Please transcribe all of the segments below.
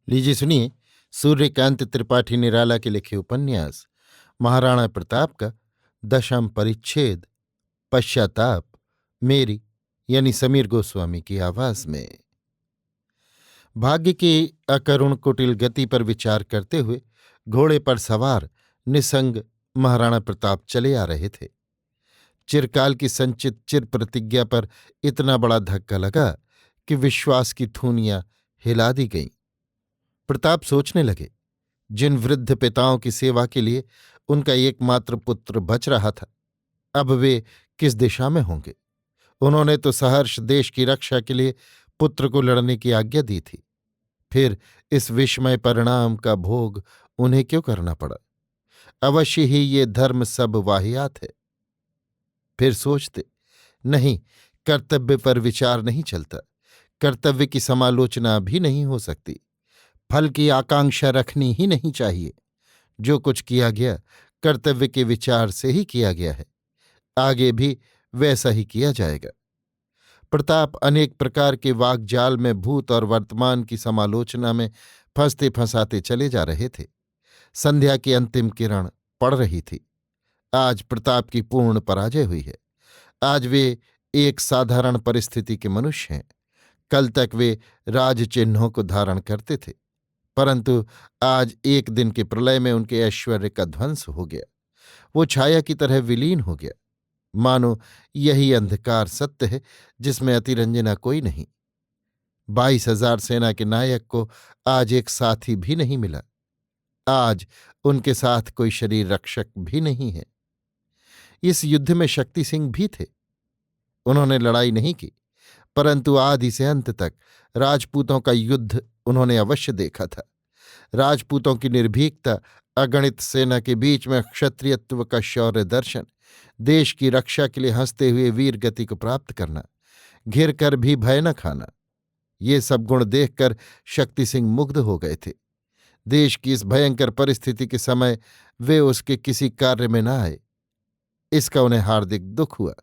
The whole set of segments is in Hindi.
लीजिए सुनिए। सूर्यकांत त्रिपाठी निराला के लिखे उपन्यास महाराणा प्रताप का 10वां परिच्छेद पश्चाताप, मेरी यानी समीर गोस्वामी की आवाज में। भाग्य की अकरुण कुटिल गति पर विचार करते हुए घोड़े पर सवार निसंग महाराणा प्रताप चले आ रहे थे। चिरकाल की संचित चिर प्रतिज्ञा पर इतना बड़ा धक्का लगा कि विश्वास की थूनियां हिला दी गईं। प्रताप सोचने लगे, जिन वृद्ध पिताओं की सेवा के लिए उनका एकमात्र पुत्र बच रहा था, अब वे किस दिशा में होंगे। उन्होंने तो सहर्ष देश की रक्षा के लिए पुत्र को लड़ने की आज्ञा दी थी, फिर इस विस्मय परिणाम का भोग उन्हें क्यों करना पड़ा। अवश्य ही ये धर्म सब वाहियात है। फिर सोचते, नहीं, कर्तव्य पर विचार नहीं चलता, कर्तव्य की समालोचना भी नहीं हो सकती, फल की आकांक्षा रखनी ही नहीं चाहिए। जो कुछ किया गया कर्तव्य के विचार से ही किया गया है, आगे भी वैसा ही किया जाएगा। प्रताप अनेक प्रकार के वाकजाल में भूत और वर्तमान की समालोचना में फंसते फंसाते चले जा रहे थे। संध्या की अंतिम किरण पड़ रही थी। आज प्रताप की पूर्ण पराजय हुई है। आज वे एक साधारण परिस्थिति के मनुष्य हैं। कल तक वे राज चिन्हों को धारण करते थे, परंतु आज एक दिन के प्रलय में उनके ऐश्वर्य का ध्वंस हो गया। वो छाया की तरह विलीन हो गया, मानो यही अंधकार सत्य है जिसमें अतिरंजना कोई नहीं। 22,000 सेना के नायक को आज एक साथी भी नहीं मिला। आज उनके साथ कोई शरीर रक्षक भी नहीं है। इस युद्ध में शक्ति सिंह भी थे। उन्होंने लड़ाई नहीं की, परंतु आदि से अंत तक राजपूतों का युद्ध उन्होंने अवश्य देखा था। राजपूतों की निर्भीकता, अगणित सेना के बीच में क्षत्रियत्व का शौर्य दर्शन, देश की रक्षा के लिए हंसते हुए वीर गति को प्राप्त करना, घिर कर भी भय न खाना, ये सब गुण देखकर शक्ति सिंह मुग्ध हो गए थे। देश की इस भयंकर परिस्थिति के समय वे उसके किसी कार्य में न आए, इसका उन्हें हार्दिक दुख हुआ।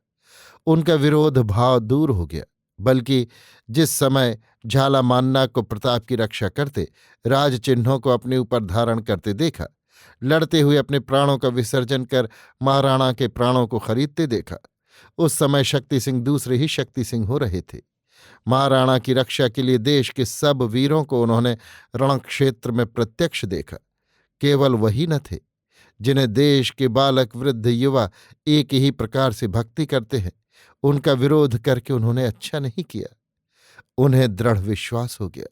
उनका विरोध भाव दूर हो गया, बल्कि जिस समय झालामान्ना को प्रताप की रक्षा करते, राज चिन्हों को अपने ऊपर धारण करते देखा, लड़ते हुए अपने प्राणों का विसर्जन कर महाराणा के प्राणों को खरीदते देखा, उस समय शक्ति सिंह दूसरे ही शक्ति सिंह हो रहे थे। महाराणा की रक्षा के लिए देश के सब वीरों को उन्होंने रणक्षेत्र में प्रत्यक्ष देखा। केवल वही न थे जिन्हें देश के बालक वृद्ध युवा एक ही प्रकार से भक्ति करते हैं, उनका विरोध करके उन्होंने अच्छा नहीं किया। उन्हें दृढ़ विश्वास हो गया।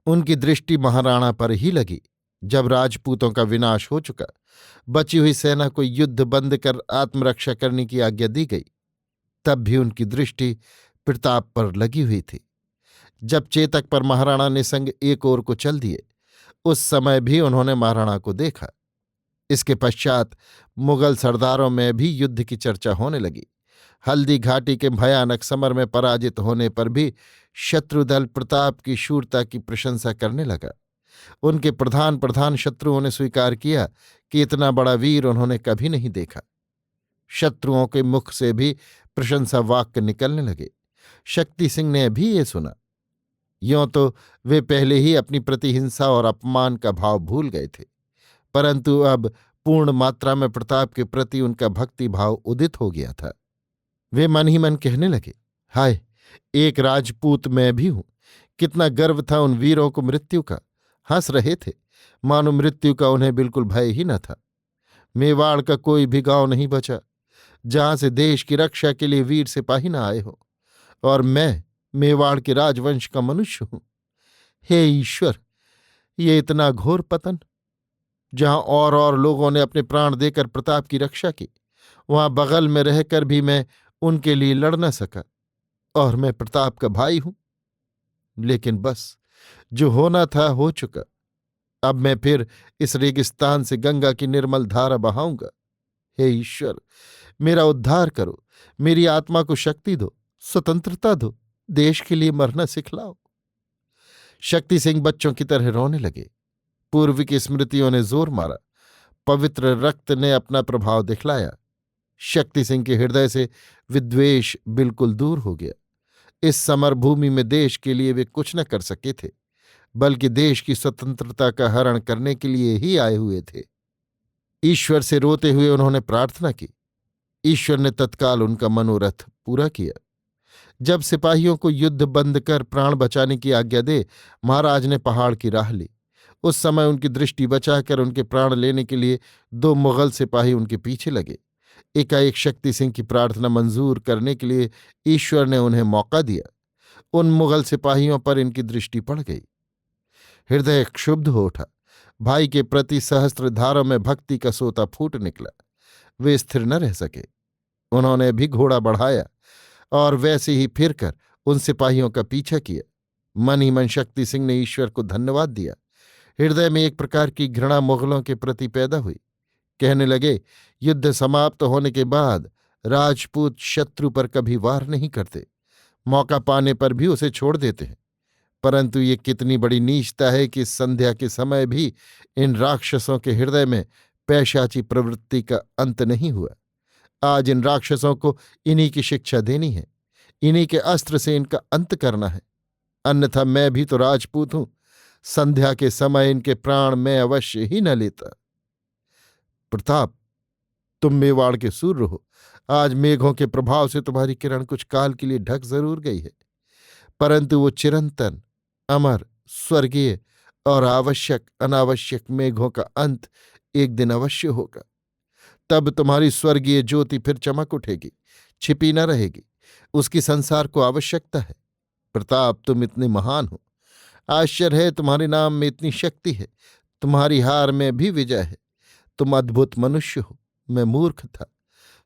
उनकी दृष्टि महाराणा पर ही लगी। जब राजपूतों का विनाश हो चुका, बची हुई सेना को युद्ध बंद कर आत्मरक्षा करने की आज्ञा दी गई, तब भी उनकी दृष्टि प्रताप पर लगी हुई थी। जब चेतक पर महाराणा निसंग एक ओर को चल दिए, उस समय भी उन्होंने महाराणा को देखा। इसके पश्चात मुगल सरदारों में भी युद्ध की चर्चा होने लगी। हल्दी घाटी के भयानक समर में पराजित होने पर भी शत्रुदल प्रताप की शूरता की प्रशंसा करने लगा। उनके प्रधान प्रधान शत्रुओं ने स्वीकार किया कि इतना बड़ा वीर उन्होंने कभी नहीं देखा। शत्रुओं के मुख से भी प्रशंसा वाक्य निकलने लगे। शक्ति सिंह ने भी ये सुना। यों तो वे पहले ही अपनी प्रतिहिंसा और अपमान का भाव भूल गए थे, परंतु अब पूर्ण मात्रा में प्रताप के प्रति उनका भक्ति भाव उदित हो गया था। वे मन ही मन कहने लगे, हाय, एक राजपूत मैं भी हूं। कितना गर्व था उन वीरों को मृत्यु का। हंस रहे थे, मानो मृत्यु का उन्हें बिल्कुल भय ही न था। मेवाड़ का कोई भी गांव नहीं बचा जहां से देश की रक्षा के लिए वीर सिपाही न आए हो, और मैं मेवाड़ के राजवंश का मनुष्य हूं। हे ईश्वर, ये इतना घोर पतन! जहां और लोगों ने अपने प्राण देकर प्रताप की रक्षा की, वहां बगल में रहकर भी मैं उनके लिए लड़ न सका, और मैं प्रताप का भाई हूं। लेकिन बस, जो होना था हो चुका। अब मैं फिर इस रेगिस्तान से गंगा की निर्मल धारा बहाऊंगा। हे ईश्वर, मेरा उद्धार करो, मेरी आत्मा को शक्ति दो, स्वतंत्रता दो, देश के लिए मरना सिखलाओ। शक्ति सिंह बच्चों की तरह रोने लगे। पूर्व की स्मृतियों ने जोर मारा। पवित्र रक्त ने अपना प्रभाव दिखलाया। शक्ति सिंह के हृदय से विद्वेष बिल्कुल दूर हो गया। इस समर भूमि में देश के लिए वे कुछ न कर सके थे, बल्कि देश की स्वतंत्रता का हरण करने के लिए ही आए हुए थे। ईश्वर से रोते हुए उन्होंने प्रार्थना की। ईश्वर ने तत्काल उनका मनोरथ पूरा किया। जब सिपाहियों को युद्ध बंद कर प्राण बचाने की आज्ञा दे महाराज ने पहाड़ की राह ली। उस समय उनकी दृष्टि बचाकर उनके प्राण लेने के लिए 2 मुगल सिपाही उनके पीछे लगे। एकाएक शक्ति सिंह की प्रार्थना मंजूर करने के लिए ईश्वर ने उन्हें मौका दिया। उन मुगल सिपाहियों पर इनकी दृष्टि पड़ गई। हृदय क्षुब्ध हो उठा। भाई के प्रति सहस्त्रधारों में भक्ति का सोता फूट निकला। वे स्थिर न रह सके। उन्होंने भी घोड़ा बढ़ाया और वैसे ही फिरकर उन सिपाहियों का पीछा किया। मन ही मन शक्ति सिंह ने ईश्वर को धन्यवाद दिया। हृदय में एक प्रकार की घृणा मुगलों के प्रति पैदा हुई। कहने लगे, युद्ध समाप्त होने के बाद राजपूत शत्रु पर कभी वार नहीं करते, मौका पाने पर भी उसे छोड़ देते हैं। परंतु ये कितनी बड़ी नीचता है कि संध्या के समय भी इन राक्षसों के हृदय में पैशाची प्रवृत्ति का अंत नहीं हुआ। आज इन राक्षसों को इन्हीं की शिक्षा देनी है, इन्हीं के अस्त्र से इनका अंत करना है। अन्यथा मैं भी तो राजपूत हूं। संध्या के समय इनके प्राण मैं अवश्य ही न लेता। प्रताप, तुम मेवाड़ के सूर्य हो। आज मेघों के प्रभाव से तुम्हारी किरण कुछ काल के लिए ढक जरूर गई है, परंतु वो चिरंतन, अमर, स्वर्गीय और आवश्यक अनावश्यक मेघों का अंत एक दिन अवश्य होगा। तब तुम्हारी स्वर्गीय ज्योति फिर चमक उठेगी, छिपी न रहेगी। उसकी संसार को आवश्यकता है। प्रताप, तुम इतने महान हो। आश्चर्य है, तुम्हारे नाम में इतनी शक्ति है। तुम्हारी हार में भी विजय है। तुम अद्भुत मनुष्य हो। मैं मूर्ख था।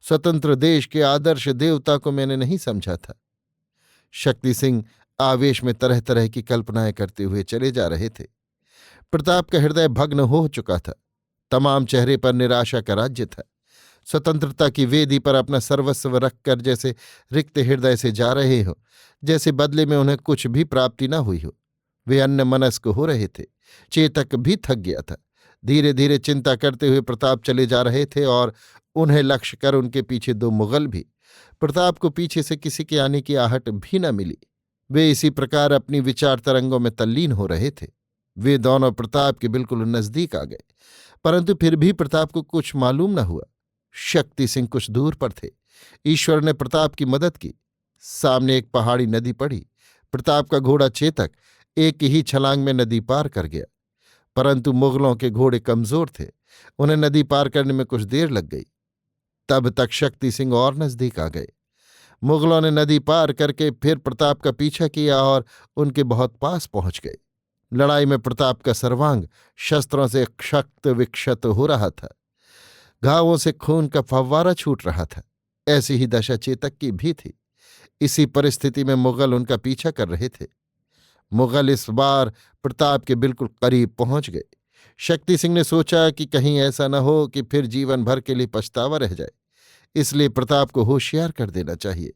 स्वतंत्र देश के आदर्श देवता को मैंने नहीं समझा था। शक्ति सिंह आवेश में तरह तरह की कल्पनाएं करते हुए चले जा रहे थे। प्रताप का हृदय भग्न हो चुका था। तमाम चेहरे पर निराशा का राज्य था। स्वतंत्रता की वेदी पर अपना सर्वस्व रखकर जैसे रिक्त हृदय से जा रहे हो, जैसे बदले में उन्हें कुछ भी प्राप्ति न हुई हो। वे अन्यमनस्क हो रहे थे। चेतक भी थक गया था। धीरे धीरे चिंता करते हुए प्रताप चले जा रहे थे और उन्हें लक्ष्य कर उनके पीछे 2 मुगल भी। प्रताप को पीछे से किसी के आने की आहट भी न मिली। वे इसी प्रकार अपनी विचार तरंगों में तल्लीन हो रहे थे। वे दोनों प्रताप के बिल्कुल नजदीक आ गए, परंतु फिर भी प्रताप को कुछ मालूम न हुआ। शक्ति सिंह कुछ दूर पर थे। ईश्वर ने प्रताप की मदद की। सामने एक पहाड़ी नदी पड़ी। प्रताप का घोड़ा चेतक एक ही छलांग में नदी पार कर गया, परंतु मुगलों के घोड़े कमजोर थे। उन्हें नदी पार करने में कुछ देर लग गई। तब तक शक्ति सिंह और नजदीक आ गए। मुगलों ने नदी पार करके फिर प्रताप का पीछा किया और उनके बहुत पास पहुंच गए। लड़ाई में प्रताप का सर्वांग शस्त्रों से क्षत विक्षत हो रहा था। घावों से खून का फव्वारा छूट रहा था। ऐसी ही दशा चेतक की भी थी। इसी परिस्थिति में मुगल उनका पीछा कर रहे थे। मुगल इस बार प्रताप के बिल्कुल करीब पहुंच गए। शक्ति सिंह ने सोचा कि कहीं ऐसा न हो कि फिर जीवन भर के लिए पछतावा रह जाए, इसलिए प्रताप को होशियार कर देना चाहिए।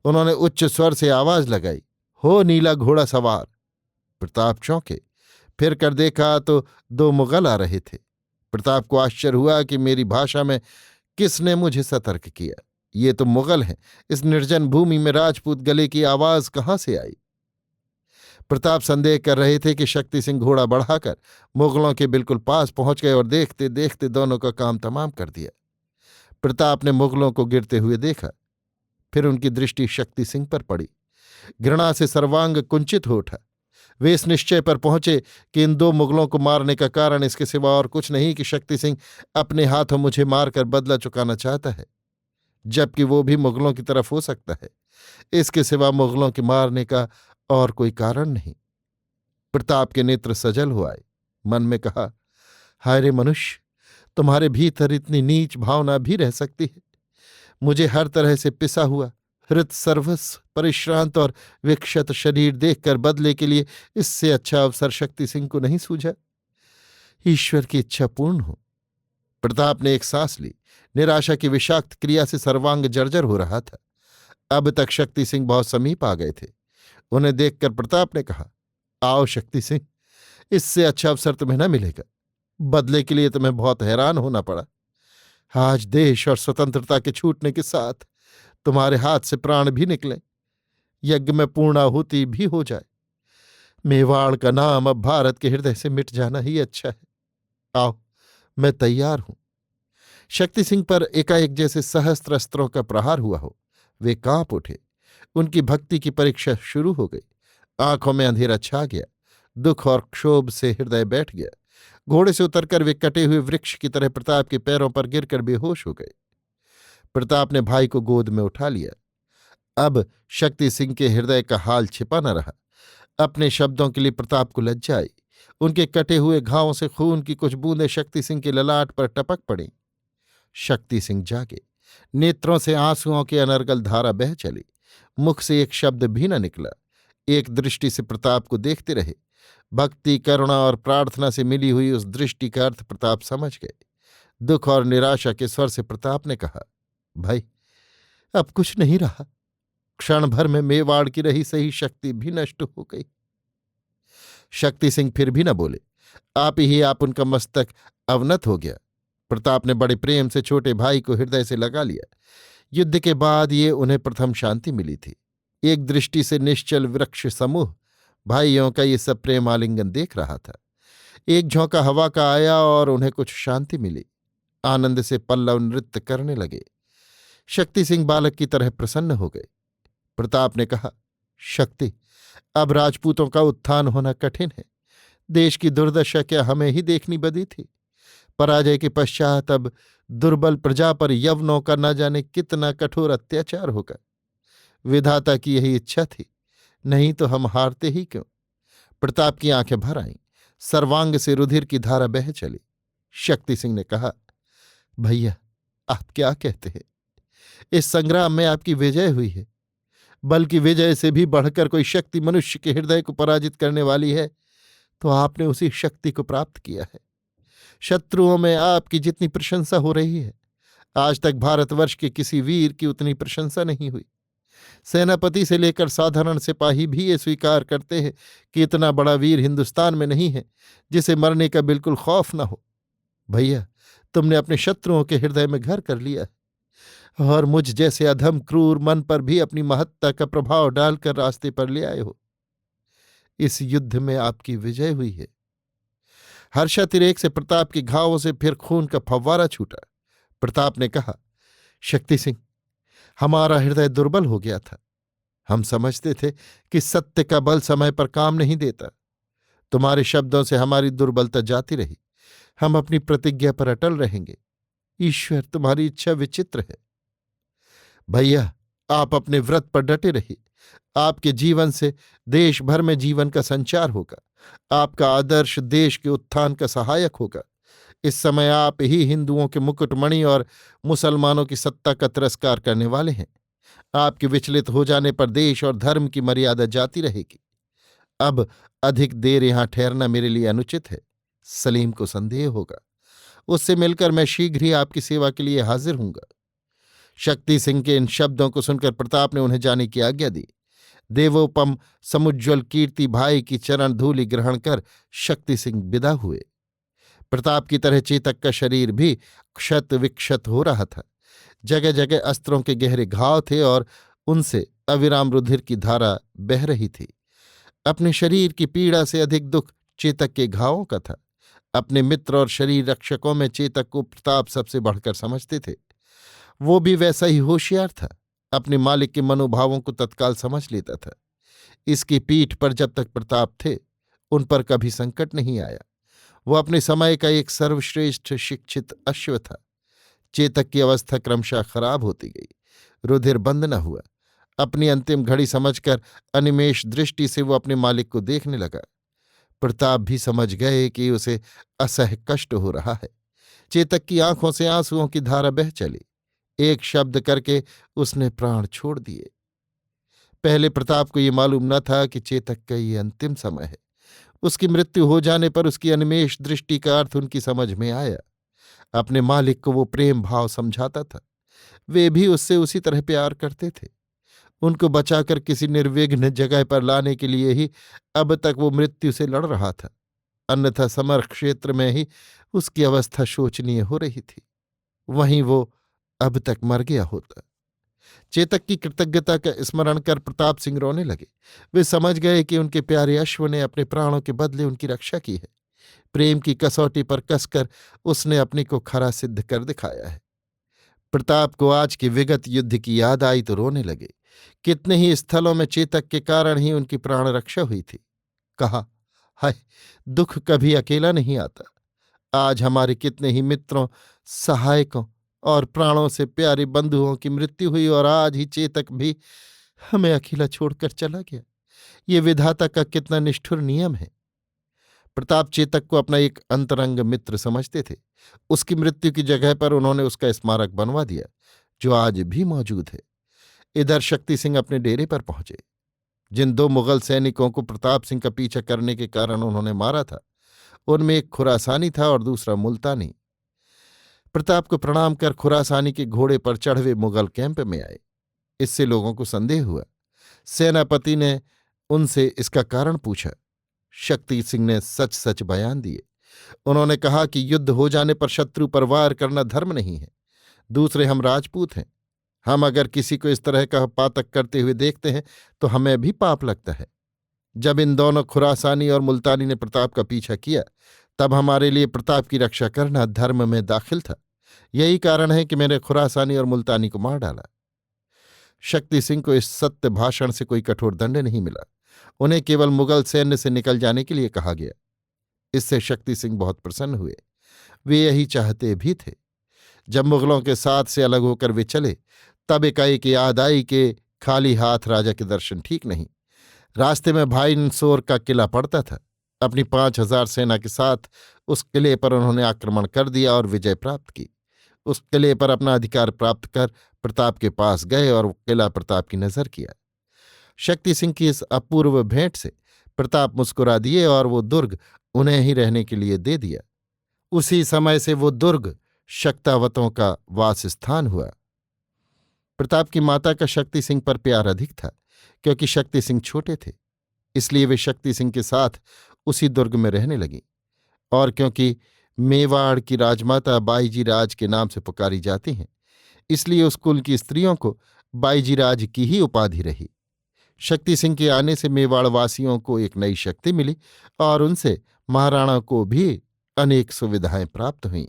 उन्होंने उच्च स्वर से आवाज लगाई, हो नीला घोड़ा सवार। प्रताप चौंके। फिर कर देखा तो 2 मुगल आ रहे थे। प्रताप को आश्चर्य हुआ कि मेरी भाषा में किसने मुझे सतर्क किया। ये तो मुगल हैं। इस निर्जन भूमि में राजपूत गले की आवाज कहाँ से आई? प्रताप संदेह कर रहे थे कि शक्ति सिंह घोड़ा बढ़ाकर मुगलों के बिल्कुल पास पहुंच गए और देखते देखते दोनों का काम तमाम कर दिया। प्रताप ने मुगलों को गिरते हुए देखा। फिर उनकी दृष्टि शक्ति सिंह पर पड़ी। घृणा से सर्वांग कुंचित हो उठा। वे इस निश्चय पर पहुंचे कि इन 2 मुगलों को मारने का कारण इसके सिवा और कुछ नहीं कि शक्ति सिंह अपने हाथों मुझे मारकर बदला चुकाना चाहता है, जबकि वो भी मुगलों की तरफ हो सकता है। इसके सिवा मुगलों के मारने का और कोई कारण नहीं। प्रताप के नेत्र सजल हो आए। मन में कहा, हाय रे मनुष्य, तुम्हारे भीतर इतनी नीच भावना भी रह सकती है। मुझे हर तरह से पिसा हुआ, हृत सर्वस्व, परिश्रांत और विक्षत शरीर देखकर बदले के लिए इससे अच्छा अवसर शक्ति सिंह को नहीं सूझा। ईश्वर की इच्छा पूर्ण हो। प्रताप ने एक सांस ली। निराशा की विषाक्त क्रिया से सर्वांग जर्जर हो रहा था। अब तक शक्ति सिंह बहुत समीप आ गए थे। उन्हें देखकर प्रताप ने कहा, आओ शक्ति सिंह, इससे अच्छा अवसर तुम्हें न मिलेगा। बदले के लिए तुम्हें बहुत हैरान होना पड़ा। आज देश और स्वतंत्रता के छूटने के साथ तुम्हारे हाथ से प्राण भी निकले, यज्ञ में पूर्णाहुति भी हो जाए। मेवाड़ का नाम अब भारत के हृदय से मिट जाना ही अच्छा है। आओ, मैं तैयार हूं। शक्ति सिंह पर एकाएक जैसे सहस्त्र अस्त्रों का प्रहार हुआ हो। वे कांप उठे। उनकी भक्ति की परीक्षा शुरू हो गई। आंखों में अंधेरा छा गया। दुख और क्षोभ से हृदय बैठ गया। घोड़े से उतरकर वे कटे हुए वृक्ष की तरह प्रताप के पैरों पर गिरकर बेहोश हो गए। प्रताप ने भाई को गोद में उठा लिया। अब शक्ति सिंह के हृदय का हाल छिपा न रहा। अपने शब्दों के लिए प्रताप को लज्जा आई। उनके कटे हुए घावों से खून की कुछ बूंदें शक्ति सिंह के ललाट पर टपक पड़ी। शक्ति सिंह जागे। नेत्रों से आंसुओं की अनर्गल धारा बह चली। मुख से एक शब्द भी न निकला। एक दृष्टि से प्रताप को देखते रहे। भक्ति, करुणा और प्रार्थना से मिली हुई उस दृष्टि का अर्थ प्रताप समझ गए। दुख और निराशा के स्वर से प्रताप ने कहा, भाई, अब कुछ नहीं रहा। क्षण भर में मेवाड़ की रही सही शक्ति भी नष्ट हो गई। शक्ति सिंह फिर भी न बोले। आप उनका मस्तक अवनत हो गया। प्रताप ने बड़े प्रेम से छोटे भाई को हृदय से लगा लिया। युद्ध के बाद ये उन्हें प्रथम शांति मिली थी। एक दृष्टि से निश्चल वृक्ष समूह भाइयों का ये सब प्रेम आलिंगन देख रहा था। एक झोंका हवा का आया और उन्हें कुछ शांति मिली। आनंद से पल्लव नृत्य करने लगे। शक्ति सिंह बालक की तरह प्रसन्न हो गए। प्रताप ने कहा, शक्ति, अब राजपूतों का उत्थान होना कठिन है। देश की दुर्दशा क्या हमें ही देखनी बदी थी? पराजय के पश्चात अब दुर्बल प्रजा पर यवनों का न जाने कितना कठोर अत्याचार होगा। विधाता की यही इच्छा थी, नहीं तो हम हारते ही क्यों? प्रताप की आंखें भर आईं। सर्वांग से रुधिर की धारा बह चली। शक्ति सिंह ने कहा, भैया, आप क्या कहते हैं? इस संग्राम में आपकी विजय हुई है। बल्कि विजय से भी बढ़कर कोई शक्ति मनुष्य के हृदय को पराजित करने वाली है तो आपने उसी शक्ति को प्राप्त किया है। शत्रुओं में आपकी जितनी प्रशंसा हो रही है, आज तक भारतवर्ष के किसी वीर की उतनी प्रशंसा नहीं हुई। सेनापति से लेकर साधारण सिपाही भी ये स्वीकार करते हैं कि इतना बड़ा वीर हिंदुस्तान में नहीं है जिसे मरने का बिल्कुल खौफ न हो। भैया, तुमने अपने शत्रुओं के हृदय में घर कर लिया है और मुझ जैसे अधम क्रूर मन पर भी अपनी महत्ता का प्रभाव डालकर रास्ते पर ले आए हो। इस युद्ध में आपकी विजय हुई है। हर्षातिरेक से प्रताप के घावों से फिर खून का फव्वारा छूटा। प्रताप ने कहा, शक्ति सिंह, हमारा हृदय दुर्बल हो गया था। हम समझते थे कि सत्य का बल समय पर काम नहीं देता। तुम्हारे शब्दों से हमारी दुर्बलता जाती रही। हम अपनी प्रतिज्ञा पर अटल रहेंगे। ईश्वर, तुम्हारी इच्छा विचित्र है। भैया, आप अपने व्रत पर डटे रहिए। आपके जीवन से देश भर में जीवन का संचार होगा। आपका आदर्श देश के उत्थान का सहायक होगा। इस समय आप ही हिंदुओं के मुकुटमणि और मुसलमानों की सत्ता का तिरस्कार करने वाले हैं। आपके विचलित हो जाने पर देश और धर्म की मर्यादा जाती रहेगी। अब अधिक देर यहां ठहरना मेरे लिए अनुचित है। सलीम को संदेह होगा। उससे मिलकर मैं शीघ्र ही आपकी सेवा के लिए हाजिर हूंगा। शक्ति सिंह के इन शब्दों को सुनकर प्रताप ने उन्हें जाने की आज्ञा दी। देवोपम समुज्ज्वल कीर्ति भाई की चरण धूलि ग्रहण कर शक्ति सिंह विदा हुए। प्रताप की तरह चेतक का शरीर भी क्षत विक्षत हो रहा था। जगह जगह अस्त्रों के गहरे घाव थे और उनसे अविराम रुधिर की धारा बह रही थी। अपने शरीर की पीड़ा से अधिक दुख चेतक के घावों का था। अपने मित्र और शरीर रक्षकों में चेतक को प्रताप सबसे बढ़कर समझते थे। वो भी वैसा ही होशियार था। अपने मालिक के मनोभावों को तत्काल समझ लेता था। इसकी पीठ पर जब तक प्रताप थे, उन पर कभी संकट नहीं आया। वो अपने समय का एक सर्वश्रेष्ठ शिक्षित अश्व था। चेतक की अवस्था क्रमशः खराब होती गई। रुधिर बंद न हुआ। अपनी अंतिम घड़ी समझकर अनिमेष दृष्टि से वो अपने मालिक को देखने लगा। प्रताप भी समझ गए कि उसे असह्य कष्ट हो रहा है। चेतक की आंखों से आंसुओं की धारा बह चली। एक शब्द करके उसने प्राण छोड़ दिए। पहले प्रताप को ये मालूम न था कि चेतक का ये अंतिम समय है। उसकी मृत्यु हो जाने पर उसकी अनिमेष दृष्टि का अर्थ उनकी समझ में आया। अपने मालिक को वो प्रेम भाव समझाता था। वे भी उससे उसी तरह प्यार करते थे। उनको बचाकर किसी निर्विघ्न जगह पर लाने के लिए ही अब तक वो मृत्यु से लड़ रहा था। अन्यथा समर क्षेत्र में ही उसकी अवस्था शोचनीय हो रही थी। वहीं वो अब तक मर गया होता। चेतक की कृतज्ञता का स्मरण कर प्रताप सिंह रोने लगे। वे समझ गए कि उनके प्यारे अश्व ने अपने प्राणों के बदले उनकी रक्षा की है। प्रेम की कसौटी पर कसकर उसने अपने को खरा सिद्ध कर दिखाया है। प्रताप को आज के विगत युद्ध की याद आई तो रोने लगे। कितने ही स्थलों में चेतक के कारण ही उनकी प्राण रक्षा हुई थी। कहा, हाय, दुख कभी अकेला नहीं आता। आज हमारे कितने ही मित्रों, सहायकों और प्राणों से प्यारे बंधुओं की मृत्यु हुई और आज ही चेतक भी हमें अकेला छोड़कर चला गया। ये विधाता का कितना निष्ठुर नियम है। प्रताप चेतक को अपना एक अंतरंग मित्र समझते थे। उसकी मृत्यु की जगह पर उन्होंने उसका स्मारक बनवा दिया, जो आज भी मौजूद है। इधर शक्ति सिंह अपने डेरे पर पहुंचे। जिन दो मुगल सैनिकों को प्रताप सिंह का पीछा करने के कारण उन्होंने मारा था, उनमें एक खुरासानी था और दूसरा मुल्तानी। प्रताप को प्रणाम कर खुरासानी के घोड़े पर चढ़ मुगल कैंप में आए। इससे लोगों को संदेह हुआ। सेनापति ने उनसे इसका कारण पूछा। शक्ति सिंह ने सच सच बयान दिए। उन्होंने कहा कि युद्ध हो जाने पर शत्रु पर वार करना धर्म नहीं है। दूसरे, हम राजपूत हैं। हम अगर किसी को इस तरह का पातक करते हुए देखते हैं तो हमें भी पाप लगता है। जब इन दोनों खुरासानी और मुल्तानी ने प्रताप का पीछा किया, तब हमारे लिए प्रताप की रक्षा करना धर्म में दाखिल था। यही कारण है कि मैंने खुरासानी और मुल्तानी को मार डाला। शक्ति सिंह को इस सत्य भाषण से कोई कठोर दंड नहीं मिला। उन्हें केवल मुगल सैन्य से निकल जाने के लिए कहा गया। इससे शक्ति सिंह बहुत प्रसन्न हुए। वे यही चाहते भी थे। जब मुगलों के साथ से अलग होकर वे चले, तब एकाएक याद आई कि खाली हाथ राजा के दर्शन ठीक नहीं। रास्ते में भाई नसोर का किला पड़ता था। अपनी 5,000 सेना के साथ उस किले पर उन्होंने आक्रमण कर दिया और विजय प्राप्त की। उस किले पर अपना अधिकार प्राप्त कर प्रताप के पास गए और वो किला प्रताप की नजर किया। शक्ति सिंह की इस अपूर्व भेंट से प्रताप मुस्कुरा दिए और वो दुर्ग उन्हें ही रहने के लिए दे दिया। उसी समय से वो दुर्ग शक्तावतों का वास स्थान हुआ। प्रताप की माता का शक्ति सिंह पर प्यार अधिक था, क्योंकि शक्ति सिंह छोटे थे। इसलिए वे शक्ति सिंह के साथ उसी दुर्ग में रहने लगी। और क्योंकि मेवाड़ की राजमाता बाईजी राज के नाम से पुकारी जाती हैं, इसलिए उस कुल की स्त्रियों को बाईजी राज की ही उपाधि रही। शक्ति सिंह के आने से मेवाड़ वासियों को एक नई शक्ति मिली और उनसे महाराणा को भी अनेक सुविधाएं प्राप्त हुईं।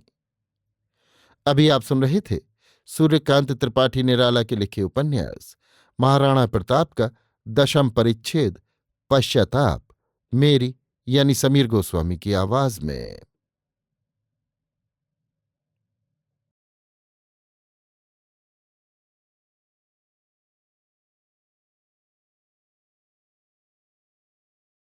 अभी आप सुन रहे थे सूर्यकांत त्रिपाठी निराला के लिखे उपन्यास महाराणा प्रताप का 10वां परिच्छेद पश्चाताप, मेरी यानी समीर गोस्वामी की आवाज में।